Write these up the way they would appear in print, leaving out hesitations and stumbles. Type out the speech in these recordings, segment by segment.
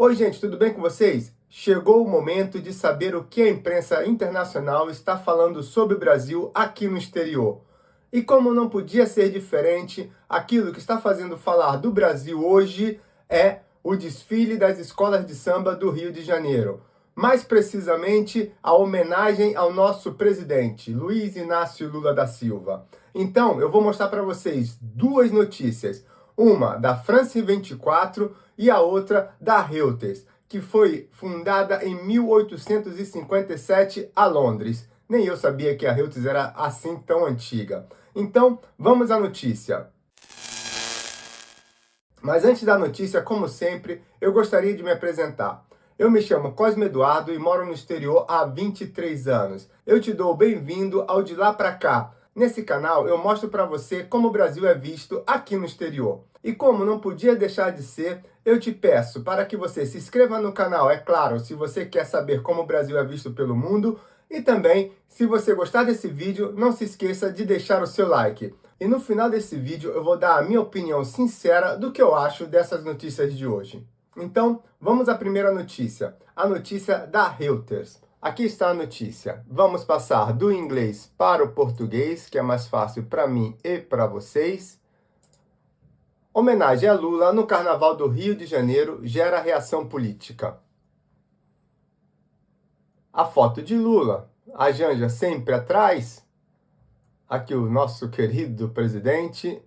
Oi, gente, tudo bem com vocês? Chegou o momento de saber o que a imprensa internacional está falando sobre o Brasil aqui no exterior. E como não podia ser diferente, aquilo que está fazendo falar do Brasil hoje é o desfile das escolas de samba do Rio de Janeiro. Mais precisamente, a homenagem ao nosso presidente, Luiz Inácio Lula da Silva. Então, eu vou mostrar para vocês duas notícias. Uma da France 24 e a outra da Reuters, que foi fundada em 1857 a Londres. Nem eu sabia que a Reuters era assim tão antiga. Então, vamos à notícia. Mas antes da notícia, como sempre, eu gostaria de me apresentar. Eu me chamo Cosme Eduardo e moro no exterior há 23 anos. Eu te dou bem-vindo ao De Lá Pra Cá. Nesse canal eu mostro para você como o Brasil é visto aqui no exterior. E como não podia deixar de ser, eu te peço para que você se inscreva no canal, é claro, se você quer saber como o Brasil é visto pelo mundo. E também, se você gostar desse vídeo, não se esqueça de deixar o seu like. E no final desse vídeo eu vou dar a minha opinião sincera do que eu acho dessas notícias de hoje. Então, vamos à primeira notícia, a notícia da Reuters. Aqui está a notícia. Vamos passar do inglês para o português, que é mais fácil para mim e para vocês. Homenagem a Lula no Carnaval do Rio de Janeiro gera reação política. A foto de Lula, a Janja sempre atrás. Aqui o nosso querido presidente.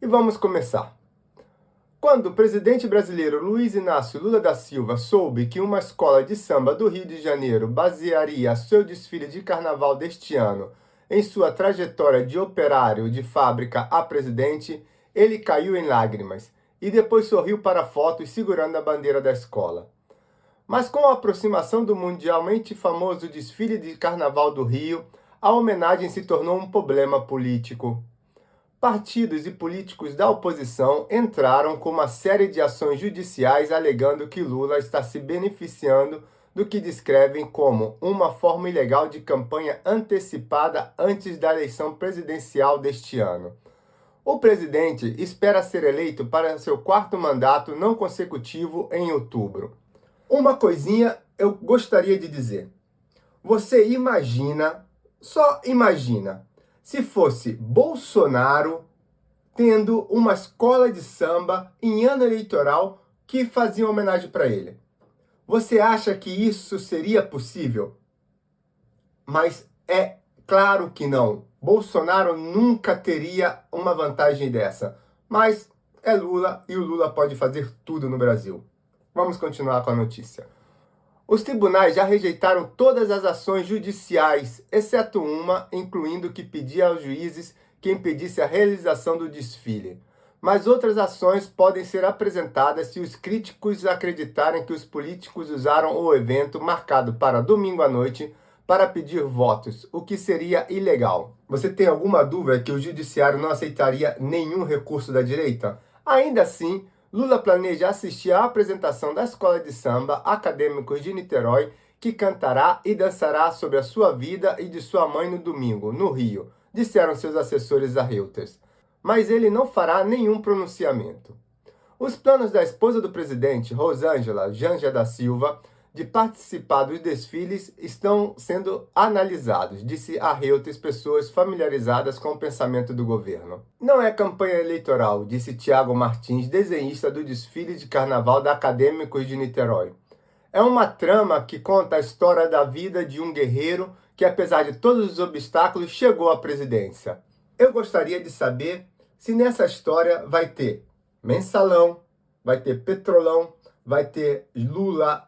E vamos começar. Quando o presidente brasileiro Luiz Inácio Lula da Silva soube que uma escola de samba do Rio de Janeiro basearia seu desfile de carnaval deste ano em sua trajetória de operário de fábrica a presidente, ele caiu em lágrimas e depois sorriu para fotos segurando a bandeira da escola. Mas com a aproximação do mundialmente famoso desfile de carnaval do Rio, a homenagem se tornou um problema político. Partidos e políticos da oposição entraram com uma série de ações judiciais alegando que Lula está se beneficiando do que descrevem como uma forma ilegal de campanha antecipada antes da eleição presidencial deste ano. O presidente espera ser eleito para seu quarto mandato não consecutivo em outubro. Uma coisinha eu gostaria de dizer. Você imagina, só imagina, se fosse Bolsonaro tendo uma escola de samba em ano eleitoral que fazia homenagem para ele. Você acha que isso seria possível? Mas é claro que não. Bolsonaro nunca teria uma vantagem dessa. Mas é Lula e o Lula pode fazer tudo no Brasil. Vamos continuar com a notícia. Os tribunais já rejeitaram todas as ações judiciais, exceto uma, incluindo que pedia aos juízes que impedisse a realização do desfile. Mas outras ações podem ser apresentadas se os críticos acreditarem que os políticos usaram o evento marcado para domingo à noite para pedir votos, o que seria ilegal. Você tem alguma dúvida que o judiciário não aceitaria nenhum recurso da direita? Ainda assim, Lula planeja assistir à apresentação da Escola de Samba Acadêmicos de Niterói, que cantará e dançará sobre a sua vida e de sua mãe no domingo, no Rio, disseram seus assessores a Reuters. Mas ele não fará nenhum pronunciamento. Os planos da esposa do presidente, Rosângela Janja da Silva, de participar dos desfiles estão sendo analisados, disse a Reuters pessoas familiarizadas com o pensamento do governo. Não é campanha eleitoral, disse Tiago Martins, desenhista do desfile de carnaval da Acadêmicos de Niterói. É uma trama que conta a história da vida de um guerreiro que, apesar de todos os obstáculos, chegou à presidência. Eu gostaria de saber se nessa história vai ter mensalão, vai ter petrolão, vai ter Lula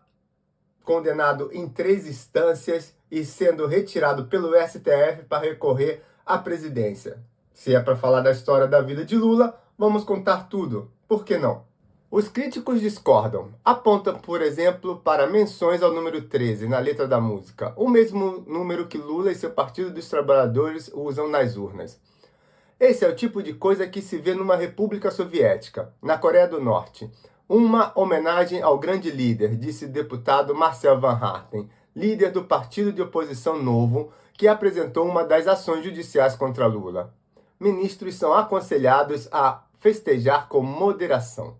condenado em 3 instâncias e sendo retirado pelo STF para recorrer à presidência. Se é para falar da história da vida de Lula, vamos contar tudo. Por que não? Os críticos discordam. Apontam, por exemplo, para menções ao número 13 na letra da música, o mesmo número que Lula e seu Partido dos Trabalhadores usam nas urnas. Esse é o tipo de coisa que se vê numa república soviética, na Coreia do Norte. Uma homenagem ao grande líder, disse o deputado Marcel Van Harten, líder do partido de oposição Novo, que apresentou uma das ações judiciais contra Lula. Ministros são aconselhados a festejar com moderação.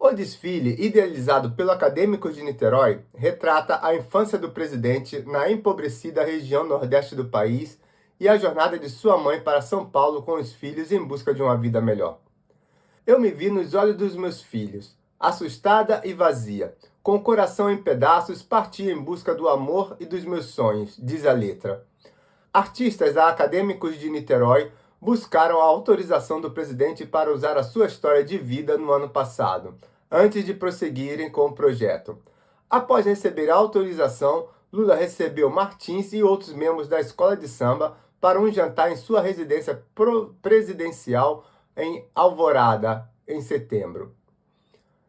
O desfile, idealizado pelo Acadêmicos de Niterói, retrata a infância do presidente na empobrecida região nordeste do país e a jornada de sua mãe para São Paulo com os filhos em busca de uma vida melhor. Eu me vi nos olhos dos meus filhos, assustada e vazia, com o coração em pedaços, parti em busca do amor e dos meus sonhos, diz a letra. Artistas da Acadêmicos de Niterói buscaram a autorização do presidente para usar a sua história de vida no ano passado, antes de prosseguirem com o projeto. Após receber a autorização, Lula recebeu Martins e outros membros da escola de samba para um jantar em sua residência presidencial em Alvorada, em setembro.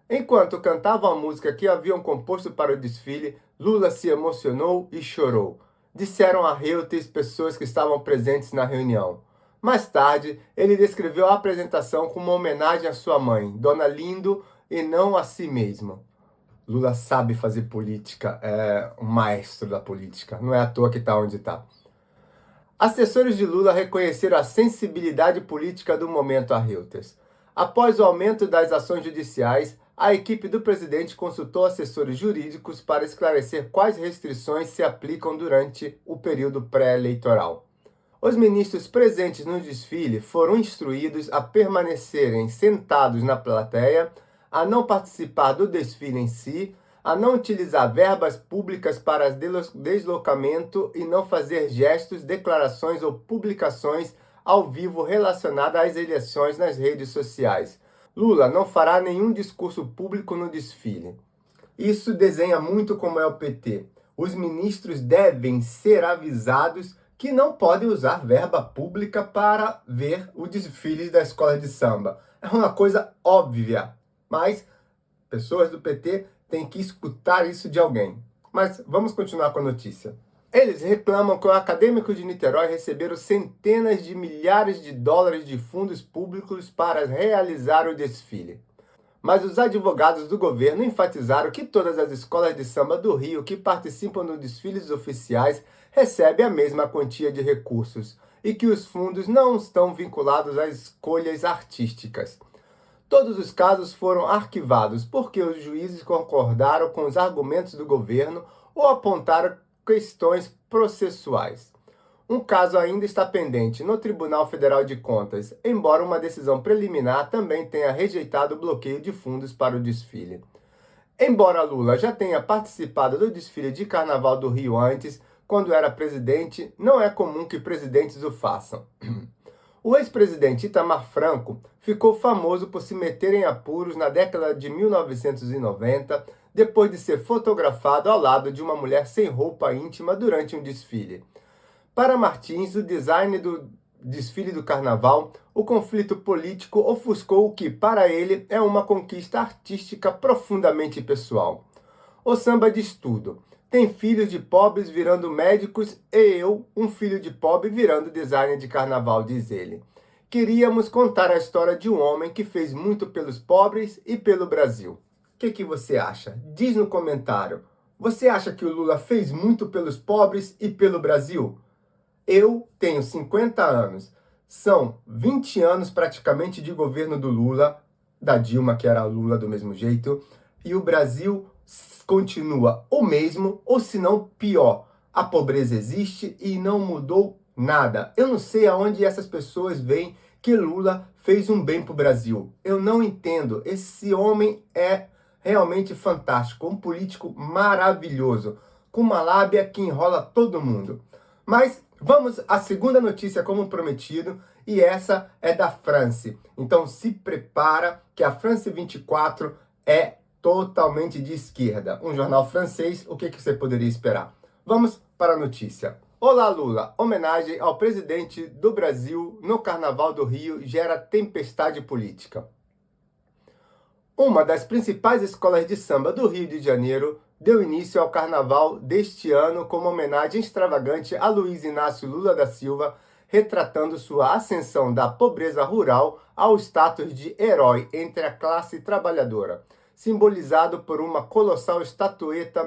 Enquanto cantavam a música que haviam composto para o desfile, Lula se emocionou e chorou, disseram a Reuters pessoas que estavam presentes na reunião. Mais tarde, ele descreveu a apresentação como uma homenagem à sua mãe, Dona Lindo, e não a si mesmo. Lula sabe fazer política, é um maestro da política, não é à toa que está onde está. Assessores de Lula reconheceram a sensibilidade política do momento a Reuters. Após o aumento das ações judiciais, a equipe do presidente consultou assessores jurídicos para esclarecer quais restrições se aplicam durante o período pré-eleitoral. Os ministros presentes no desfile foram instruídos a permanecerem sentados na plateia, a não participar do desfile em si, a não utilizar verbas públicas para deslocamento e não fazer gestos, declarações ou publicações ao vivo relacionadas às eleições nas redes sociais. Lula não fará nenhum discurso público no desfile. Isso desenha muito como é o PT. Os ministros devem ser avisados que não podem usar verba pública para ver o desfile da escola de samba. É uma coisa óbvia, mas pessoas do PT têm que escutar isso de alguém. Mas vamos continuar com a notícia. Eles reclamam que o Acadêmico de Niterói receberam centenas de milhares de dólares de fundos públicos para realizar o desfile. Mas os advogados do governo enfatizaram que todas as escolas de samba do Rio que participam dos desfiles oficiais recebem a mesma quantia de recursos e que os fundos não estão vinculados às escolhas artísticas. Todos os casos foram arquivados porque os juízes concordaram com os argumentos do governo ou apontaram questões processuais. Um caso ainda está pendente no Tribunal Federal de Contas, embora uma decisão preliminar também tenha rejeitado o bloqueio de fundos para o desfile. Embora Lula já tenha participado do desfile de Carnaval do Rio antes, quando era presidente, não é comum que presidentes o façam. O ex-presidente Itamar Franco ficou famoso por se meter em apuros na década de 1990, depois de ser fotografado ao lado de uma mulher sem roupa íntima durante um desfile. Para Martins, o design do desfile do carnaval, o conflito político ofuscou o que, para ele, é uma conquista artística profundamente pessoal. O samba diz tudo. Tem filhos de pobres virando médicos e eu, um filho de pobre, virando designer de carnaval, diz ele. Queríamos contar a história de um homem que fez muito pelos pobres e pelo Brasil. O que você acha? Diz no comentário. Você acha que o Lula fez muito pelos pobres e pelo Brasil? Eu tenho 50 anos. São 20 anos praticamente de governo do Lula, da Dilma, que era Lula do mesmo jeito, e o Brasil continua o mesmo, ou se não pior. A pobreza existe e não mudou nada. Eu não sei aonde essas pessoas veem que Lula fez um bem para o Brasil. Eu não entendo. Esse homem é realmente fantástico, um político maravilhoso, com uma lábia que enrola todo mundo. Mas vamos à segunda notícia, como prometido, e essa é da France. Então se prepara que a France 24 é totalmente de esquerda. Um jornal francês, o que você poderia esperar? Vamos para a notícia. Olá Lula, homenagem ao presidente do Brasil no Carnaval do Rio gera tempestade política. Uma das principais escolas de samba do Rio de Janeiro deu início ao Carnaval deste ano como homenagem extravagante a Luiz Inácio Lula da Silva, retratando sua ascensão da pobreza rural ao status de herói entre a classe trabalhadora, simbolizado por uma colossal estatueta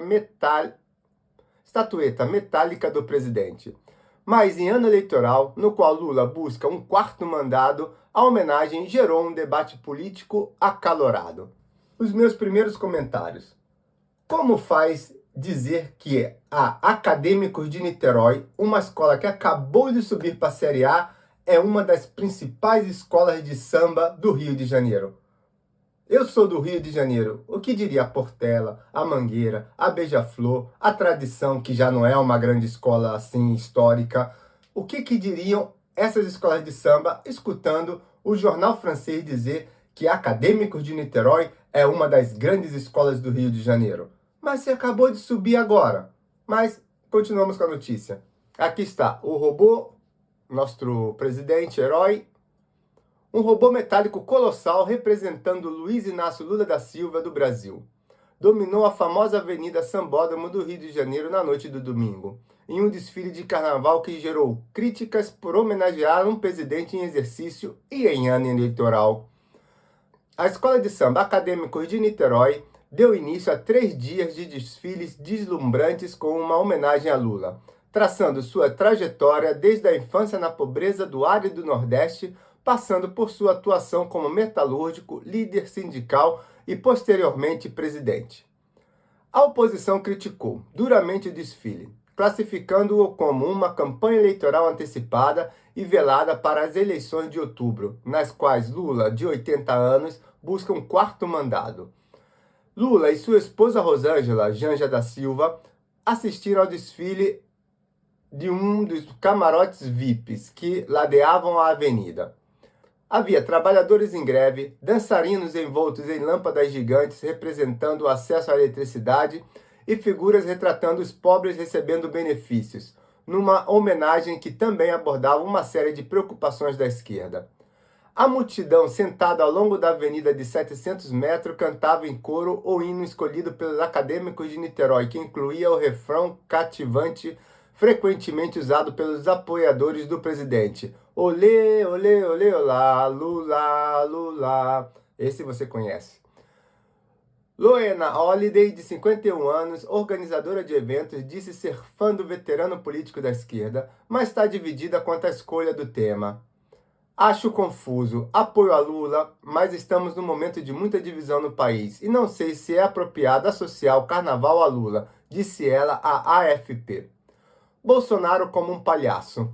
metálica do presidente. Mas em ano eleitoral, no qual Lula busca um quarto mandato, a homenagem gerou um debate político acalorado. Os meus primeiros comentários. Como faz dizer que a Acadêmicos de Niterói, uma escola que acabou de subir para a Série A, é uma das principais escolas de samba do Rio de Janeiro? Eu sou do Rio de Janeiro. O que diria a Portela, a Mangueira, a Beija-Flor, a Tradição, que já não é uma grande escola assim histórica? O que diriam essas escolas de samba escutando o jornal francês dizer que Acadêmicos de Niterói é uma das grandes escolas do Rio de Janeiro? Mas você acabou de subir agora. Mas continuamos com a notícia. Aqui está o robô, nosso presidente, herói. Um robô metálico colossal representando Luiz Inácio Lula da Silva do Brasil. Dominou a famosa Avenida Sambódromo do Rio de Janeiro na noite do domingo, em um desfile de carnaval que gerou críticas por homenagear um presidente em exercício e em ano eleitoral. A Escola de Samba Acadêmicos de Niterói deu início a 3 dias de desfiles deslumbrantes com uma homenagem a Lula, traçando sua trajetória desde a infância na pobreza do árido Nordeste, passando por sua atuação como metalúrgico, líder sindical e, posteriormente, presidente. A oposição criticou duramente o desfile, classificando-o como uma campanha eleitoral antecipada e velada para as eleições de outubro, nas quais Lula, de 80 anos, busca um 4º mandato. Lula e sua esposa Rosângela Janja da Silva assistiram ao desfile de um dos camarotes VIPs que ladeavam a avenida. Havia trabalhadores em greve, dançarinos envoltos em lâmpadas gigantes representando o acesso à eletricidade e figuras retratando os pobres recebendo benefícios, numa homenagem que também abordava uma série de preocupações da esquerda. A multidão sentada ao longo da avenida de 700 metros cantava em coro o hino escolhido pelos Acadêmicos de Niterói, que incluía o refrão cativante frequentemente usado pelos apoiadores do presidente. Olê, olê, olê, olá, Lula, Lula. Esse você conhece. Loena Holliday, de 51 anos, organizadora de eventos, disse ser fã do veterano político da esquerda, mas está dividida quanto à escolha do tema. Acho confuso, apoio a Lula, mas estamos num momento de muita divisão no país e não sei se é apropriado associar o carnaval a Lula, disse ela à AFP. Bolsonaro como um palhaço.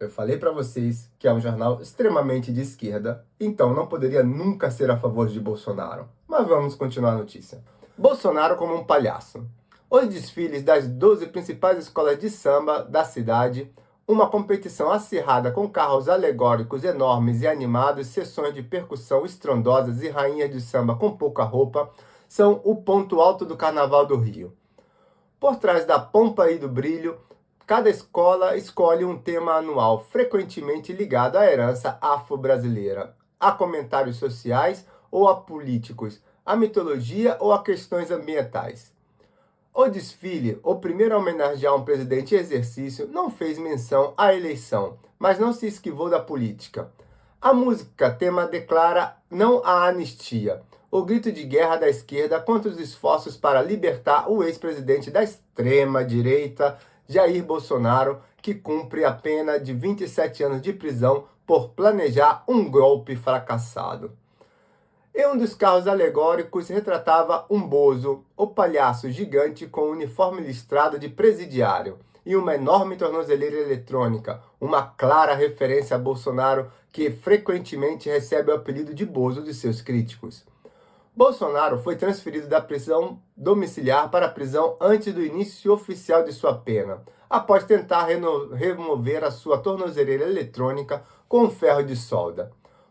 Eu falei para vocês que é um jornal extremamente de esquerda, então não poderia nunca ser a favor de Bolsonaro. Mas vamos continuar a notícia. Bolsonaro como um palhaço. Os desfiles das 12 principais escolas de samba da cidade, uma competição acirrada com carros alegóricos enormes e animados, sessões de percussão estrondosas e rainhas de samba com pouca roupa, são o ponto alto do Carnaval do Rio. Por trás da pompa e do brilho, cada escola escolhe um tema anual, frequentemente ligado à herança afro-brasileira, a comentários sociais ou a políticos, a mitologia ou a questões ambientais. O desfile, o primeiro a homenagear um presidente em exercício, não fez menção à eleição, mas não se esquivou da política. A música tema declara não à anistia, o grito de guerra da esquerda contra os esforços para libertar o ex-presidente da extrema-direita, Jair Bolsonaro, que cumpre a pena de 27 anos de prisão por planejar um golpe fracassado. E um dos carros alegóricos retratava um bozo, o palhaço gigante com um uniforme listrado de presidiário e uma enorme tornozeleira eletrônica, uma clara referência a Bolsonaro, que frequentemente recebe o apelido de bozo de seus críticos. Bolsonaro foi transferido da prisão domiciliar para a prisão antes do início oficial de sua pena, após tentar remover a sua tornozeleira eletrônica com um ferro de solda.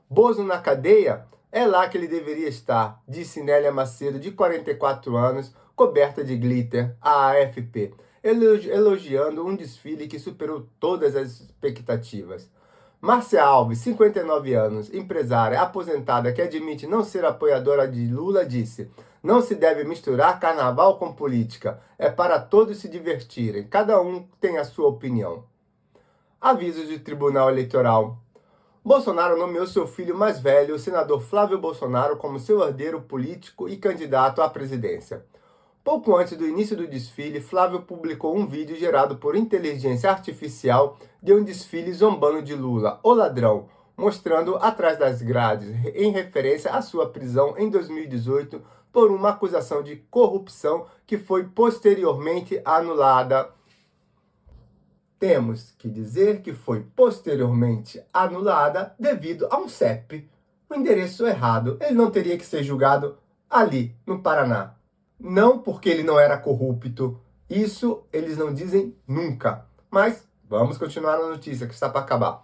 Bozo na cadeia? É lá que ele deveria estar, disse Nélia Macedo, de 44 anos, coberta de glitter, à AFP, elogiando um desfile que superou todas as expectativas. Márcia Alves, 59 anos, empresária aposentada que admite não ser apoiadora de Lula, disse: não se deve misturar carnaval com política. É para todos se divertirem. Cada um tem a sua opinião. Avisos do Tribunal Eleitoral. Bolsonaro nomeou seu filho mais velho, o senador Flávio Bolsonaro, como seu herdeiro político e candidato à presidência. Pouco antes do início do desfile, Flávio publicou um vídeo gerado por inteligência artificial de um desfile zombando de Lula, o ladrão, mostrando atrás das grades, em referência à sua prisão em 2018 por uma acusação de corrupção que foi posteriormente anulada. Temos que dizer que foi posteriormente anulada devido a um CEP, o endereço errado. Ele não teria que ser julgado ali, no Paraná. Não porque ele não era corrupto. Isso eles não dizem nunca. Mas vamos continuar na notícia, que está para acabar.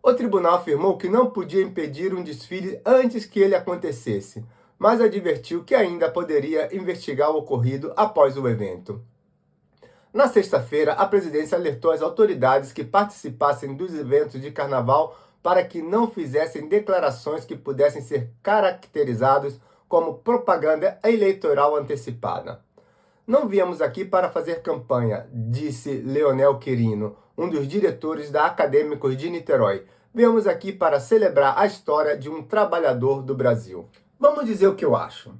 O tribunal afirmou que não podia impedir um desfile antes que ele acontecesse, mas advertiu que ainda poderia investigar o ocorrido após o evento. Na sexta-feira, a presidência alertou as autoridades que participassem dos eventos de carnaval para que não fizessem declarações que pudessem ser caracterizados como propaganda eleitoral antecipada. Não viemos aqui para fazer campanha, disse Leonel Querino, um dos diretores da Acadêmicos de Niterói. Viemos aqui para celebrar a história de um trabalhador do Brasil. Vamos dizer o que eu acho.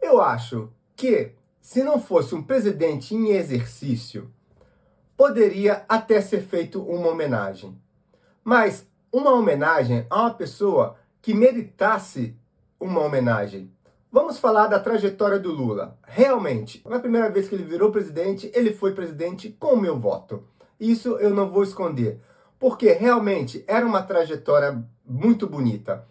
Eu acho que, se não fosse um presidente em exercício, poderia até ser feito uma homenagem. Mas uma homenagem a uma pessoa que meritasse uma homenagem. Vamos falar da trajetória do Lula. Realmente, na primeira vez que ele virou presidente, ele foi presidente com o meu voto. Isso eu não vou esconder. Porque realmente era uma trajetória muito bonita.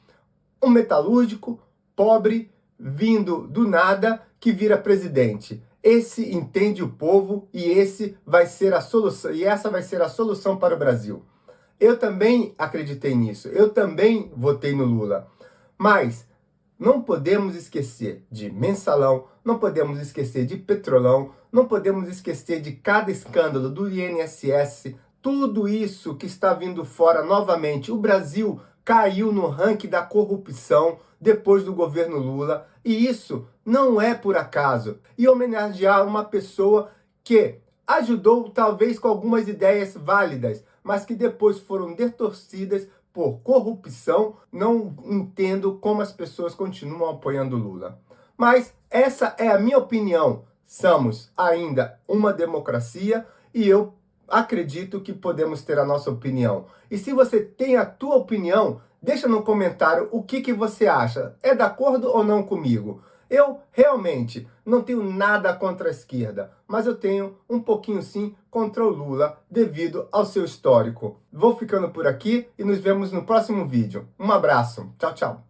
Um metalúrgico, pobre, vindo do nada, que vira presidente. Esse entende o povo e esse vai ser a solução, e essa vai ser a solução para o Brasil. Eu também acreditei nisso. Eu também votei no Lula. Mas não podemos esquecer de mensalão, não podemos esquecer de petrolão, não podemos esquecer de cada escândalo do INSS, tudo isso que está vindo fora novamente. O Brasil caiu no ranking da corrupção depois do governo Lula, e isso não é por acaso. E homenagear uma pessoa que ajudou talvez com algumas ideias válidas, mas que depois foram distorcidas por corrupção, não entendo como as pessoas continuam apoiando Lula. Mas essa é a minha opinião. Somos ainda uma democracia e eu acredito que podemos ter a nossa opinião. E se você tem a tua opinião, deixa no comentário o que você acha. É de acordo ou não comigo? Eu realmente não tenho nada contra a esquerda, mas eu tenho um pouquinho sim contra o Lula devido ao seu histórico. Vou ficando por aqui e nos vemos no próximo vídeo. Um abraço. Tchau, tchau.